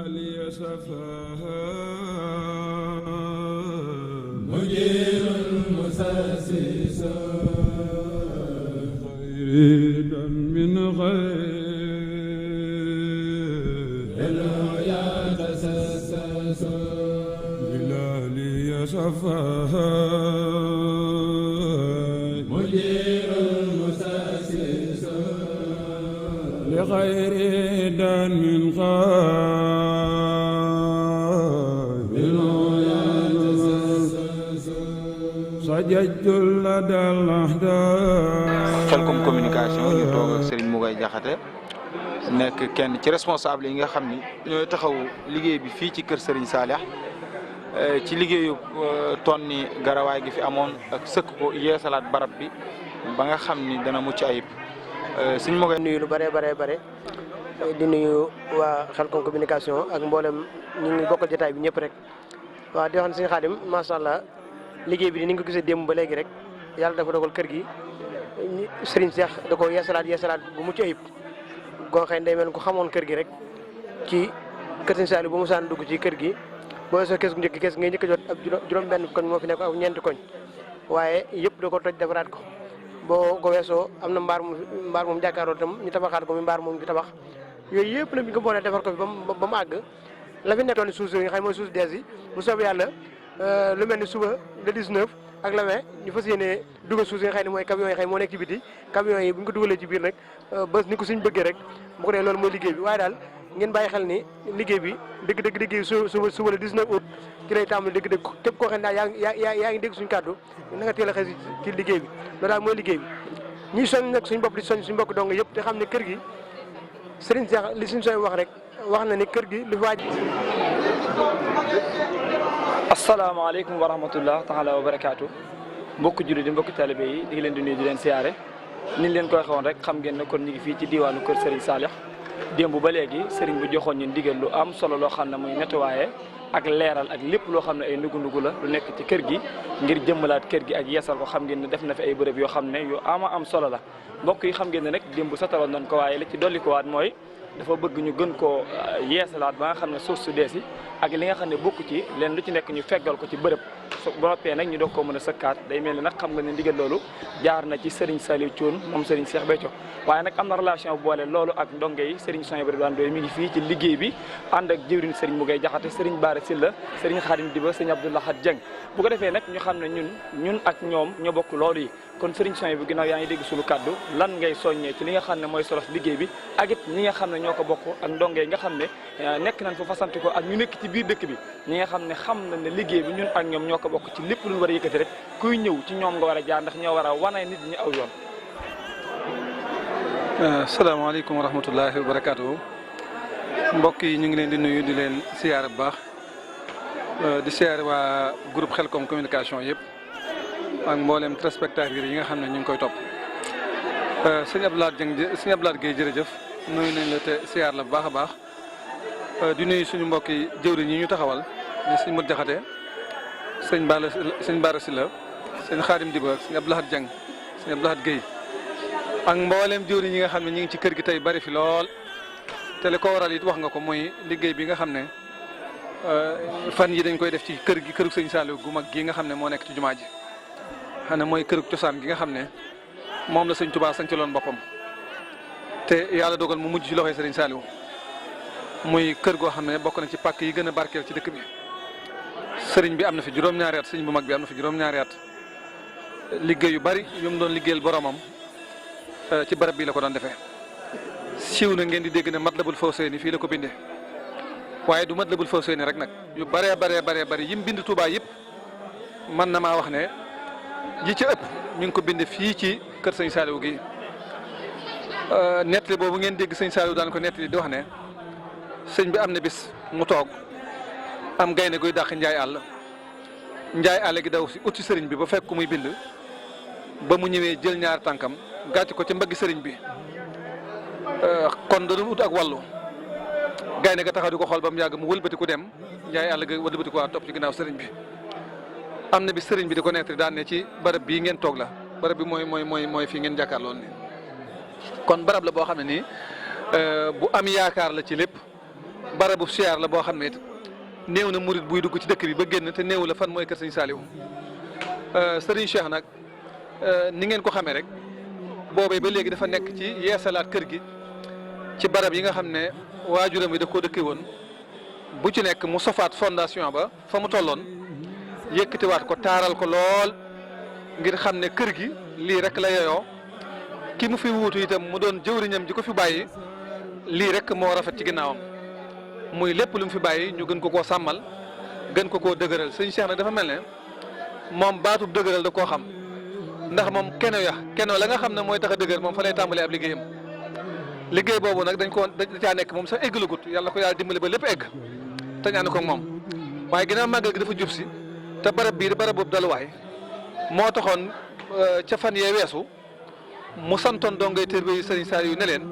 لي سفاها مجير المساسس خيرا من غير يا تسسس لي سفاها مجير المساسس لغير دان من غير سجدت لدى الأحداث Khelcom communication ñu toog ak Serigne Mougay Diakhaté nekk kenn ci responsable yi nga xam ni ñooy taxaw liggéey bi fii ci kër Serigne Saliou ci liggéeyu tonni garawaay gi fi amoon ak sëkk ko yeesalaat barab bi ba nga xam ni dana mucc ayib Serigne Mougay nuyu lu bare di nuyu waa Khelcom communication ak mboolem ñu ngi bokkal jotaay bi ñëpp rek waaw di wax ne Serigne Khadim macha allah liggéey bi ni nga ko gisee démb ba léegi rek yàlla dafa dogal kër gi Serigne Cheikh da ko yeesalaat bu mucc ayib goo xëy day mel ko xamoon kër gi rek ci kër Serigne Saliou bu mu saan dugg ci kër gi boo weesoo kees gu njëkk kees ngay njëkk a jot ab juróom-benn koñ moo fi nekk ak ñeenti koñ waaye yëpp da ko toj defaraat ko boo ko weesoo am na mbaar moom jàkkaarloo tam ñu tabaxaat ko mi mbaar moom di tabax yooyu yëpp nag bi ñu ko boolee defar ko fi ba mu àgg la fi nekkoon suuf yi nga xam mooy suuf dees yi bu soobee yàlla lu mel ni suba le 19 ak le 20 ñu fas yéene dugal suuf yi nga xam ne mooy camions yi xam moo nekk ci biti camions yi bu ñu ko dugalee ci biir nag ba ni ko suñ bëggee rek bu ko dee loolu mooy liggéey bi waaye daal ngeen bàyyi xel ni liggéey bi dëgg liggéey suba le 19 août ci lay tàmbali dëgg képp koo xam ne daal yaa ngi dégg suñu kàddu na nga teel a xëy ci liggéey bi loolu daal mooy liggéey bi ñuy soñ nag suñ bopp di soñ suñu mbokk dong yëpp te xam ne kër gi Serigne Cheikh li suñu soñ wax rek wax na ni kër gi lu fi waaj. asalaamaaleykum wa rahmatullah taala wa barakaatu mbokk jullit di mbokk talibé yi di ngi leen di nuyu di leen siyaare niñ leen koy waxoon rek xam ngeen ne kon ñu ngi fii ci diwaanu kër Serigne Saliou démb ba léegi Serigne bu joxoon ñu ndigal lu am solo loo xam ne muy nettoyé ak leeral ak lépp loo xam ne ay nugu la lu nekk ci kër gi ngir jëmmalaat kër gi ak yeesal ko xam ngeen ne def na fi ay bërëb yoo xam ne yu am solo la mbokk yi xam ngeen ne nag démb sataloon nañ ko waaye li ci dolli ko waat mooy dafa bëgg ñu gën koo yeesalaat ba nga xam ne suuf su dees yi ak li nga xam ne bokk ci leen lu ci nekk ñu feggal ko ci bërëb bu noppee nag ñu doog koo mën a sëkkaat day mel ni nag xam nga ne ndigal loolu jaar na ci Serigne Saliou Thioune moom Serigne Cheikh Béthio waaye nag am na relation boole loolu ak ndonge yi Serigne Sonia Ibrahima Ndoye mi ngi fii ci liggéey bi ànd ak jëwriñ Serigne Mougay Diakhaté Serigne Bara Sylla Serigne Khadim Diba Serigne Abdoulahat Dieng bu ko defee nag ñu xam ne ñun ak ñoom ñoo bokk loolu yi kon Serigne Sonia bi ginnaaw yaa ngi dégg suñu kaddu lan ngay soññee ci li nga xam ne mooy solos liggéey bi ak it ñi nga xam ne ñoo ko bokk ak ndonge yi nga xam ne nekk nañ fa fasanti ko ak ñu nekk ci biir dëkk bi ñi nga xam ne xam nañ ne liggéey bi ñun ak ñoom ñoo ko bokk ci lépp lu ñu war a yëkkati rek kuy ñëw ci ñoom nga war a jaar ndax ñoo war a wane nit ñi aw yoon. asalaamaaleykum wa rahmatullahi wa barakaatu mbokk yi ñu ngi leen di nuyu di leen siyaare bu baax di siyaare waa groupe Khelcom communication yëpp ak mboolem téléspectateurs yi nga xam ne ñu ngi koy topp sëñ Abdoulaye Dieng sëñ Abdoulaye Guèye jërëjëf nuyu nañ la te siyaar la bu baax a baax di nuyu suñu mbokk yi jëwriñ yi ñu taxawal ñu sëñ Modou Diakhaté sëñ Bara Sylla sëñ Khadim Diba sëñ Abdoulaye Dieng sëñ Abdoulaye Guèye ak mboolem jëwriñ yi nga xam ne ñu ngi ci kër gi tey bari fi lool te li ko waral it wax nga ko mooy liggéey bi nga xam ne fan yi dañ koy def ci kër gi kërug sëñ Saliou gu mag gi nga xam ne moo nekk ci jumaa ji xam ne mooy kërug cosaan gi nga xam ne moom la sëñ Touba sañcaloon boppam te yàlla dogal mu mujj ci loxoy sëriñ Saliou muy kër goo xam ne bokk na ci pàkk yi gën a barkeel ci dëkk bi sëriñ bi am na fi juróom-ñaari at sëriñ bu mag bi am na fi juróom-ñaari at liggéey yu bari yu mu doon liggéeyal boromam ci barab bi la ko doon defee siiw na ngeen di dégg ne Matlabul Fawzayni fii la ko bindee waaye du Matlabul Fawzayni rek nag yu baree yim bind Touba yëpp man na maa wax ne ji ci ëpp ñu ngi ko bind fii ci kër sëñ Saliou gi nettali boobu ngeen dégg sëñ Saliou daan ko nettali di wax ne sëñ bi am na bis mu toog am gaynde guy dàq njaay àll gi daw si ut si sëriñ bi ba fekk ko muy bind ba mu ñëwee jël ñaari tànkam gàcc ko ci mbaggi sëriñ bi kon da doon ut ak wàllu gaynde ga taxaw di ko xool ba mu yàgg mu wëlbati ku dem njaay àll ga wëlbati ko waa topp ci ginnaaw sëriñ bi am na bi sëriñ bi di ko nettali daan ne ci barab bii ngeen toog la barab bi mooy fii ngeen jàkkaarloon ni kon barab la boo xam ne nii bu am yaakaar la ci lépp barabu siyaar la boo xam ne it néew na murit buy dugg ci dëkk bi ba génn te néew la fan mooy kër Serigne Saliou Serigne Cheikh nag ni ngeen ko xamee rek boobee ba léegi dafa nekk ci yeesalaat kër gi ci barab yi nga xam ne waajuram yi da koo dëkkee woon bu ci nekk mu sofaat fondation ba fa mu tolloon yëkkatiwaat ko taaral ko lool ngir xam ne kër gi lii rek la yeyoo ki mu fi wuutu itam mu doon jëwriñam ji ko fi bàyyi lii rek moo rafet ci ginnaawam muy lépp lu mu fi bàyyi ñu gën ko koo sàmmal gën ko koo dëgëral sëñ Cheikh nag dafa mel ne moom baatub dëgëral da koo xam ndax moom keno la nga xam ne mooy tax a dëgër moom fa lay tàmbalee ab liggéeyam liggéey boobu nag dañ caa nekk moom sax eggalugut yàlla ko yàlla dimbali ba lépp egg te ñaan ko moom waaye ginnaaw màggal gi dafa jub si te barab bii di barab boobu daluwaay moo taxoon ca fan yee weesu mu santoon dongay tërbe yi Serigne Saliou ne leen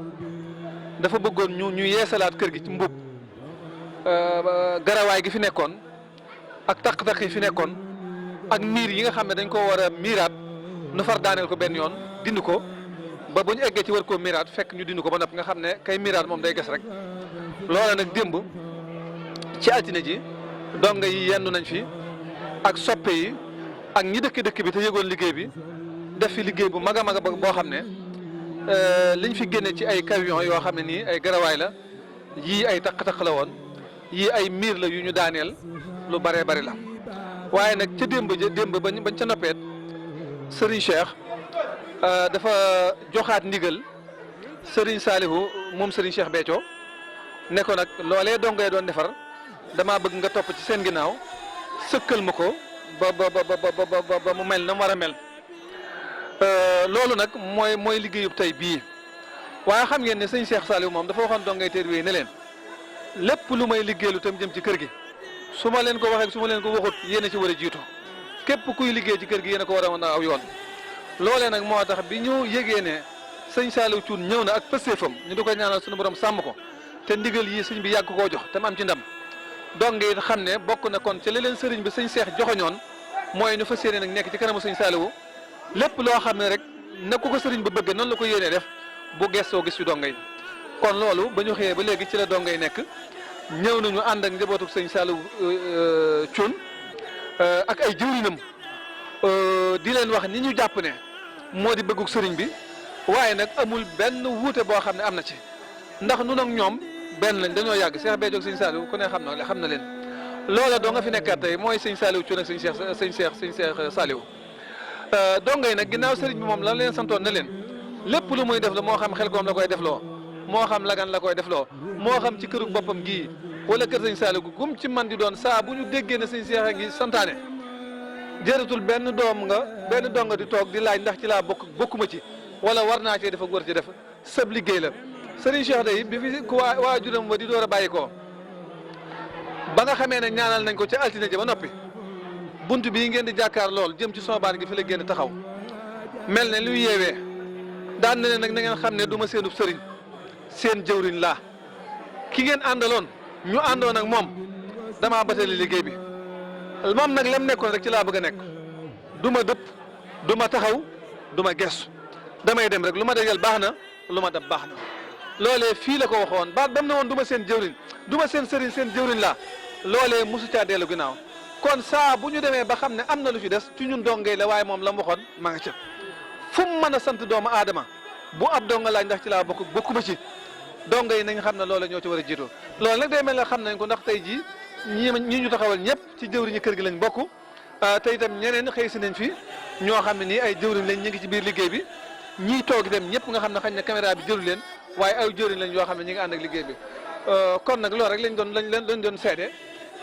dafa bëggoon ñu yeesalaat kër gi ci mbub garawaay gi fi nekkoon ak taq-taq yi fi nekkoon ak miir yi nga xam ne dañ ko war a miiraat nu far daaneel ko benn yoon dindi ko ba bu ñu eggee ci war koo miiraat fekk ñu dindi ko ba noppi nga xam ne kay miiraat moom day ges rek loola nag démb ci altine ji donga yi yendu nañ fi ak soppe yi ak ñi dëkk bi te yëgoon liggéey bi def fi liggéey bu mag a mag boo xam ne liñ fi génne ci ay camion yoo xam ne nii ay garawaay la yii ay taq-taq la woon yii ay miir la yu ñu daaneel lu baree bari la waaye nag ca démb bañ ca noppeet Serigne Cheikh dafa joxaat ndigal Serigne Saliou moom Serigne Cheikh Béthio ne ko nag loolee dongee doon defar damaa bëgg nga topp ci seen ginnaaw sëkkal ma ko ba mu mel na mu war a mel loolu nag mooy liggéeyub tey bii waaye xam ngeen ne sëñ Cheikh Saliou moom dafa waxoon dongay teer wi ne leen lépp lu may liggéeylu tam jëm ci kër gi su ma leen ko waxee su ma leen ko waxut yéen a ci war a jiitu képp kuy liggéey ci kër gi yéen a ko war a mën a aw yoon loolee nag moo tax bi ñu yëgee ne sëñ Saliou Thioune ñëw na ak pëstéefam ñu di ko ñaanal suñu borom sàmm ko te ndigal yi sëñ bi yàgg koo jox te mu am ci ndam donge it xam ne bokk na kon ci li leen sëriñ bi sëñ Cheikh joxoñoon mooy ñu fas yéene nag nekk ci kanamu sëñ Saliou lépp loo xam ne rek na ko sëriñ ba bëgg noonu la ko yéenee def bu gestoo gis ci donge yi kon loolu ba ñu xëyee ba léegi ci la donge yi nekk ñëw nañu ànd ak njabootu sëñ Saliou Thioune ak ay jëwrinam di leen wax ni ñu jàpp ne moo di bëggug sëriñ bi waaye nag amul benn wuute boo xam ne am na ci ndax nun ak ñoom benn lañ dañoo yàgg Cheikh Béthio ak sëñ Saliou ku ne xam na leen loola doo nga fi nekkaat tey mooy sëñ Saliou Thioune ak sëñ Cheikh Saliou dongay nag ginnaaw sëriñ bi moom lan leen santoon ne leen lépp lu muy def la moo xam xel koom la koy defloo moo xam lagan la koy defloo moo xam ci kërug boppam gii wala kër sëñ Saliou gum ci man di doon saa bu ñu déggee ne sëñ Cheikh a ngi santaane jëratul benn donga di toog di laaj ndax ci laa bokkuma ci wala war naa cee def ak war ci def sëb liggéey la sëriñ Cheikh day bi fi ku waajuram wa di door a bàyyi ko ba nga xamee ne ñaanal nañ ko ca altine ja ba noppi bunt bii ngeen di jàkkaar lool jëm ci soobaan gi fi la génn taxaw mel ne luy yeewee daan na leen nag na ngeen xam ne du ma seenub sëriñ seen jëwriñ laa ki ngeen àndaloon ñu àndoon ak moom damaa batali liggéey bi moom nag lem nekkoon rek ci laa bëgg a nekk du ma dëpp du ma taxaw du ma gestu damay dem rek lu ma dajal baax na lu ma dab baax na loolee fii la ko waxoon ba dem na woon du ma seen jëwriñ du ma seen sëriñ seen jëwriñ laa loolee mosu caa dellu ginnaaw kon saa bu ñu demee ba xam ne am na lu ci des ci ñun dongay la waaye moom la mu waxoon maa nga ca fu mu mën a sant doomu aadama bu ab donga laaj ndax ci laa bokkuma ci donga yi nañ xam ne loola ñoo ci war a jiitu loolu nag day mel ne xam nañ ko ndax tey jii ñii ñu taxawal ñëpp ci jëwriñu kër gi lañ bokk te itam ñeneen xëy si nañ fi ñoo xam ne nii ay jëwriñ lañ ñu ngi ci biir liggéey bi ñii toog dem ñëpp nga xam ne xañ na caméra bi jëlu leen waaye ay jëwriñ lañ yoo xam ne ñi ngi ànd ak liggéey bi kon nag loolu rek lañ doon seede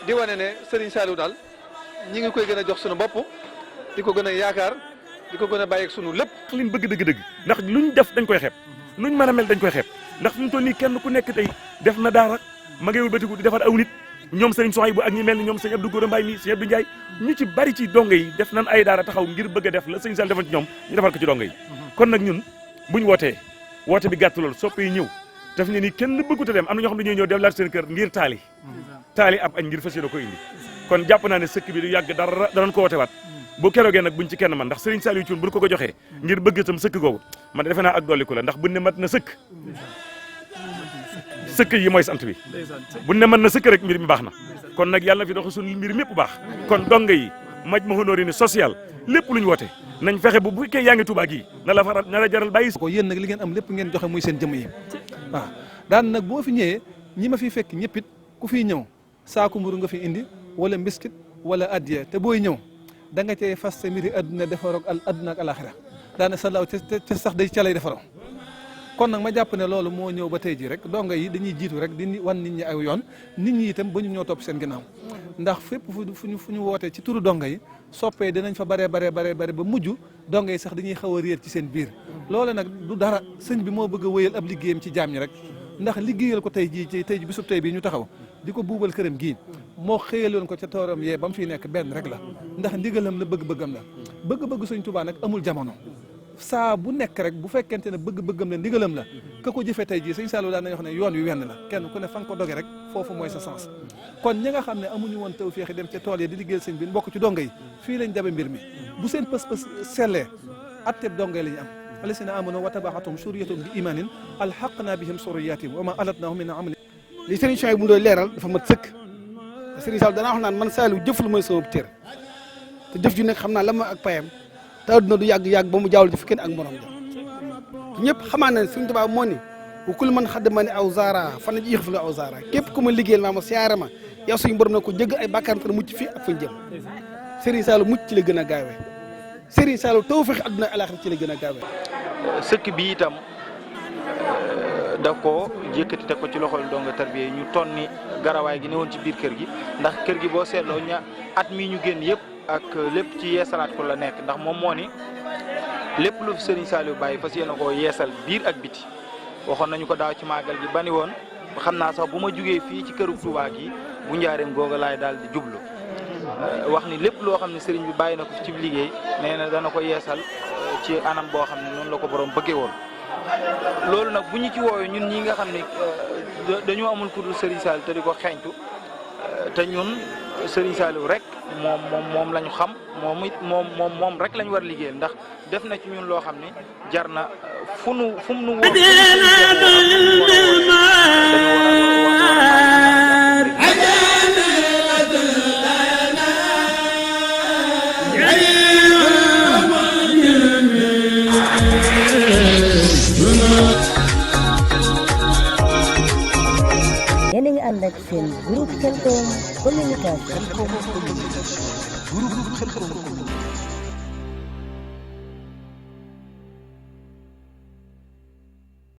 di wane ne Serigne Saliou daal ñi ngi koy gën a jox suñu bopp di ko gën a yaakaar di ko gën a bàyyi ak sunu lépp. liñ bëgg dëgg-dëgg ndax luñ def dañ koy xeeb nuñ mën a mel dañ koy xeeb ndax fi mu toll nii kenn ku nekk tey def na daara ma ngay wëlbatiku di defar aw nit ñoom Serigne Souhaïbou ak ñi mel ni ñoom Serigne Abdou Gora Mbaye mi Serigne Abdou Ndiaye ñu ci bari ci donge yi def nañ ay daara taxaw ngir bëgg a def la Serigne Saliou defoon ci ñoom ñu defar ko ci donge yi kon nag ñun buñ woote bi gàtt lool soppe yi ñëw daf ne ni kenn bëggut a dem am na ñoo xam ne ñooy ñëw def laat seen kër ngir taali ab añ ngir fas yéene ko indi kon jàpp naa ne sëkk bi du yàgg dara danañ ko woote waat bu keroogee nag buñ ci kenn man ndax Serigne Saliou Thioune bu ko joxee ngir bëgg itam sëkk googu man defe naa ak dolliku la ndax buñ ne mat na sëkk sëkk yi mooy sant bi bu ne mën na sëkk rek mbir mi baax na kon nag yàlla na fi dox suñu mbir mépp baax kon donga yi Majmahun Nurayni social lépp lu ñu woote nañ fexe bu fekkee yaa ngi Tuubaa gi na la jaral bàyyi ko yéen nag li ngeen am lépp ngeen joxe muy seen jëmm yi waaw daan nag boo fi ñëwee ñi ma fi fekk ñëpp it ku fiy ñëw saaku mburu nga fi indi wala mbiskit wala addiya te booy ñëw da nga cee fas sa mbiri adduna defaroog adduna ak alaxira daana salaaw te sax day ca lay defaroo kon nag ma jàpp ne loolu moo ñëw ba tey ji rek donga yi dañuy jiitu rek di wan nit ñi aw yoon nit ñi itam ba ñu ñoo topp seen ginnaaw ndax fépp fu ñu wootee ci turu donga yi soppee dinañ fa bare ba mujj donga yi sax dañuy xaw a réer ci seen biir loolu nag du dara sëñ bi moo bëgg a wéyal ab liggéeyam ci jaam ñi rek ndax liggéeyal ko tey ji bisub tey bii ñu taxaw di ko buubal këram gii moo xëyaloon ko ca tooram yee ba mu fiy nekk benn rek la ndax ndigalam la bëgg-bëggam la bëgg-bëgg sëñ Tuubaa nag amul jamono saa bu nekk rek bu fekkente ne bëgg-bëggam la ndigalam la ka ko jëfee tey jii sëñ Saliou daan nañu wax ne yoon wi wenn la kenn ku ne fa nga ko doge rek foofu mooy sa sens kon ñi nga xam ne amuñu woon tawfeex dem ca tool yi di liggéeyal sëñ bi mbokk ci donga yi fii lañ dabe mbir mi bu seen pës-pës sellee atteb donga yi la ñu am allasina amanu wa tabaxatum suryatum bi imanin alxaqna bihim suriyatihim wa ma alatnahum min amali li sëriñ Souhaïbou bu Ndoye leeral dafa mat sëkk te sëriñ Saliou danaa wax naan man Saliou jëf lu mooy sama cër te jëf ju nekk xam naa la ma ak payam te adduna du yàgg ba mu jaawul jëf kenn ak morom ja ñëpp xamaa ne Sëriñ Tuubaa moo ni wa kul man xaddama ni aw zaara fan la ji yëx fi la aw zaara képp ku ma liggéeyal maa ma siyaare ma yow suñu borom na ko jëgg ay bàkkaar te mucc fii ak fañ jëm sëriñ Saliou mucc ci la gën a gaawee sëriñ Saliou tawfeex adduna alaxira ci la gën a gaawee sëkk bi itam da ko jékkati teg ko ci loxol donga tarbiya yi ñu tonni garawaay gi ne woon ci biir kër gi ndax kër gi boo seetloo at mi ñu génn yëpp ak lépp ci yeesalaat ko la nekk ndax moom moo ni lépp lu fi Serigne Saliou bàyyi fas yéene koo yeesal biir ak biti waxoon nañu ko daaw ci màggal gi bani woon xam naa sax bu ma jugee fii ci këru Touba gi bu njaareem googa laay daal di jublu wax ni lépp loo xam ne Serigne bi bàyyi na ko ci liggéey nee na dana ko yeesal ci anam boo xam ne noonu la ko borom bëggee woon. loolu nag bu ñu ci woowee ñun ñi nga xam ne dañoo amul ku dul Serigne Saliou te di ko xeeñtu te ñun Serigne Saliou rek moom la ñu xam moom rek la ñu war a liggéeyal ndax def na ci ñun loo xam ne jar na fu mu nu woo yéen a ngi ànd ak seen groupe Khelcom communication. groupe Khelcom